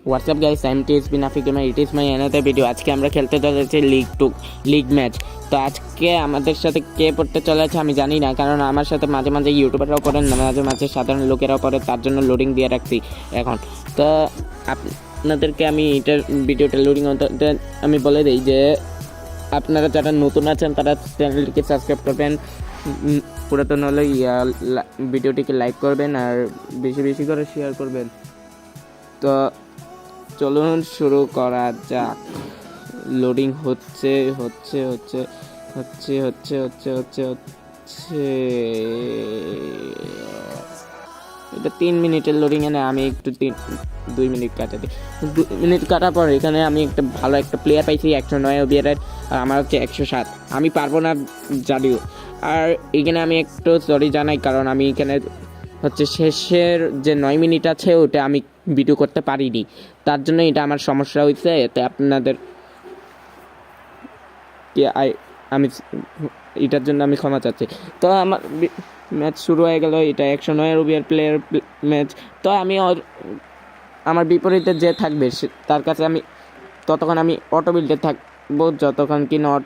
WhatsApp guys, I am TSP Nafik gamer, it is my another video. আজকে আমরা খেলতে চলেছি লিগ ম্যাচ। তো আজকে আমাদের সাথে কে পড়তে চলেছে আমি জানি না, কারণ আমার সাথে মাঝে মাঝে ইউটিউবাররাও পড়েন না, মাঝে মাঝে সাধারণ লোকেরাও পড়ে, তার জন্য লোডিং দিয়ে রাখছি এখন। তো আপনাদেরকে আমি এটার ভিডিওটা লোডিং হতে আমি বলে দিই যে আপনারা যারা নতুন আছেন তারা চ্যানেলটিকে সাবস্ক্রাইব করবেন, পুরাতন হলে ভিডিওটিকে লাইক করবেন আর বেশি বেশি করে শেয়ার করবেন। তো চলুন শুরু করা যাক। লোডিং হচ্ছে হচ্ছে হচ্ছে হচ্ছে হচ্ছে হচ্ছে হচ্ছে হচ্ছে এটা 3 মিনিটের লোডিং। এনে আমি একটু 2 মিনিট কাটা দিই। 2 মিনিট কাটার পর এখানে আমি একটা ভালো একটা প্লেয়ার পাইছি 109 ওবিআরের, আর আমার হচ্ছে 107। আমি পারবো না যদিও, আর এখানে আমি একটু সরি জানাই, কারণ আমি এখানে হচ্ছে শেষের যে 9 মিনিট আছে ওটা আমি ভিডিও করতে পারিনি, তার জন্য এটা আমার সমস্যা হয়েছে। এতে আপনাদের আমি এটার জন্য আমি ক্ষমা চাচ্ছি। তো আমার ম্যাচ শুরু হয়ে গেল, এটা 109 ওবিআর প্লেয়ার ম্যাচ। তো আমি আমার বিপরীতে যে থাকবে তার কাছে আমি ততক্ষণ আমি অটো বিল্ডে থাকবো যতক্ষণ কি নট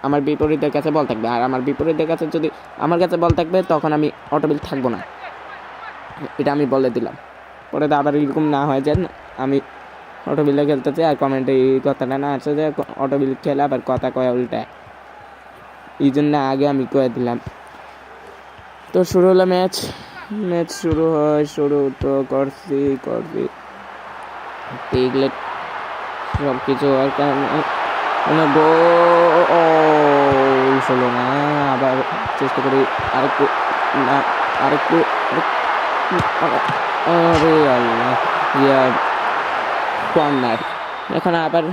আমার বিপরীতের কাছে বল থাকবে, আর আমার বিপরীতের কাছে যদি আমার কাছে বল থাকবে তখন আমি অটো বিল্ড থাকবো না, এটা আমি বলে দিলাম। পরে তো আবার এরকম না হয় যে আমি অটো বিল্ডে খেলতেছি আর কমেন্টে এই কথাটা না আছে যে অটো বিল্ড খেলে আবার কথা কয় উল্টায়, এই জন্য আগে আমি কয়ে দিলাম। তো শুরু হলো ম্যাচ শুরু হয়, শুরু তো করছি এগুলো সব কিছু হওয়ার কারণে গোল হলো না। আবার চেষ্টা করি আরেকটু আরে আল্লাহ, কর্নার। এখন আবার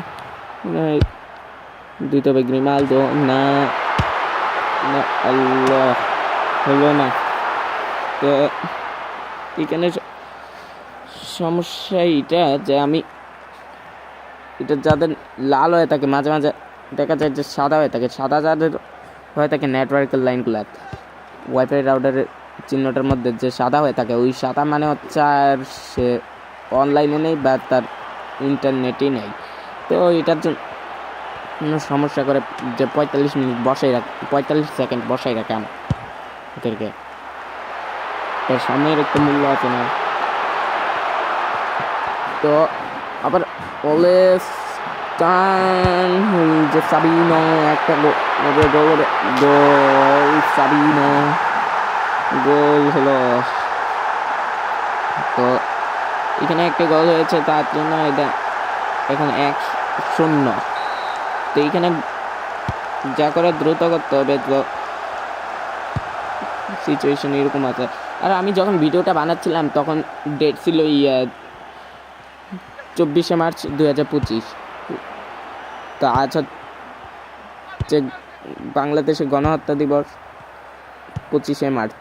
দিতে হবে গ্রিমালদো, না আল্লাহ হলো না। তো এখানে সমস্যা এটা যে আমি এটা যাদের লাল হয়ে থাকে মাঝে মাঝে দেখা যায় যে সাদা হয়ে থাকে, সাদা যাদের হয়ে থাকে নেটওয়ার্কের লাইনগুলো ওয়াইফাই রাউটারের চিহ্নটার মধ্যে যে সাদা হয়ে থাকে, ওই সাদা মানে হচ্ছে আর সে অনলাইনে নেই বা তার ইন্টারনেটই নেই। তো এটার জন্য সমস্যা করে যে 45 মিনিট বসাই রাখে, 45 সেকেন্ড বসাই রাখে আমাদেরকে। তার সময়ের একটা মূল্য আছে না। তো আবার অলওয়েজ যে সাবিনো একটা গোল সাবিনো গোল হলো। তো এখানে একটা গোল হয়েছে, তার জন্য এটা এখন 1-0। তো এইখানে যা করে দ্রুত করতে হবে, তো সিচুয়েশন এরকম আছে। আর আমি যখন ভিডিওটা বানাচ্ছিলাম তখন ডেট ছিল 24শে মার্চ 2025। তো আজ হচ্ছে বাংলাদেশে গণহত্যা দিবস 25শে মার্চ।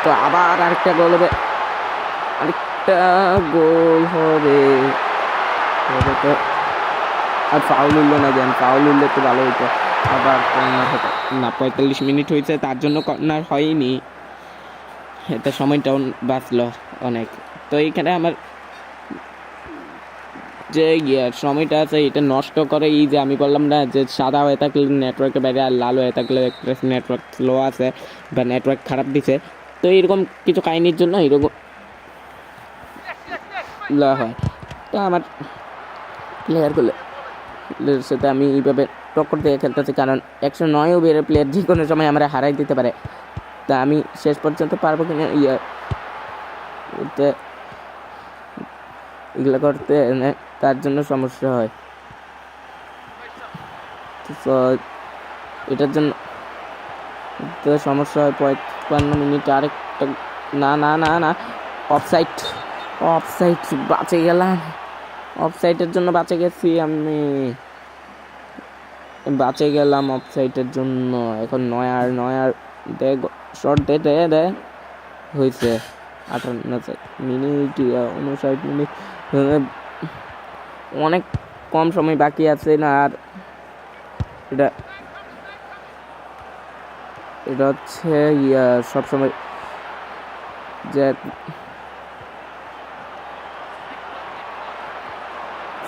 তো আবার আরেকটা গোল হবে, তো আর ফাউল হইলো না, যেন ফাউল হইলে তো ভালো হইতো। আবার কর্নার হতো না, 45 মিনিট হয়েছে তার জন্য কর্নার হয়নি, এতে সময়টাও বাঁচলো অনেক। তো এইখানে আমার যে সময়টা আছে এটা নষ্ট করে এই যে আমি বললাম না যে সাদা হয়ে থাকলে নেটওয়ার্কের বাইরে আর লাল হয়ে থাকলে নেটওয়ার্ক স্লো আছে বা নেটওয়ার্ক খারাপ দিছে। তো এরকম কিছু কাহিনির জন্য এরকম হয়। তো আমার প্লেয়ারগুলোর সাথে আমি এইভাবে টক্কর দিয়ে খেলতেছি, কারণ 109 ওভারের প্লেয়ার যে কোনো সময় আমরা হারাই দিতে পারে। তা আমি শেষ পর্যন্ত পারবো কিনা এগুলো করতে, তার জন্য সমস্যা হয়। তো এটার জন্য তো সমস্যা হয়। 55 মিনিট আরেকটা না না না না অফসাইড বাঁচে গেলাম, অফসাইডের জন্য বাঁচে গেছি, আমি বাঁচে গেলাম অফসাইডের জন্য। এখন নয়ার দে শর্ট দে হয়েছে 58 মিনিট 59 মিনিট, অনেক কম সময় বাকি আছে না। আর এটা হচ্ছে সবসময় যে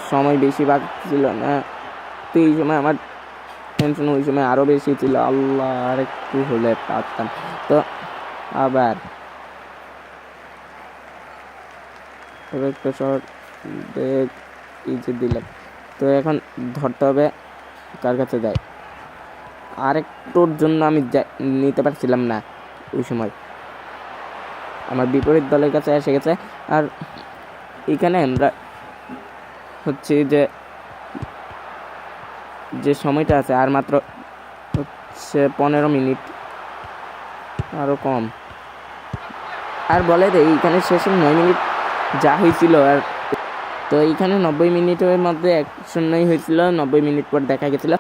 সময় বেশি বাকি ছিল না, তো এই সময় আমার টেনশন ওই সময় আরও বেশি ছিল। আল্লাহ, আর একটু হলে পারতাম। তো আবার একটা শট এই যে দিলাম, তো এখন ধরতে হবে কার কাছে যায়। আরেকটুর জন্য আমি নিতে পারছিলাম না ওই সময়, আমার বিপরীত দলের কাছে এসে গেছে। আর এখানে আমরা হচ্ছে যে সময়টা আছে আর মাত্র হচ্ছে 15 মিনিট, আরও কম। আর বলে দেয় এইখানে শেষে 9 মিনিট যা হয়েছিল, আর তো এইখানে 90 মিনিটের মধ্যে 1-0 হয়েছিল। 90 মিনিট পর দেখা গেছিল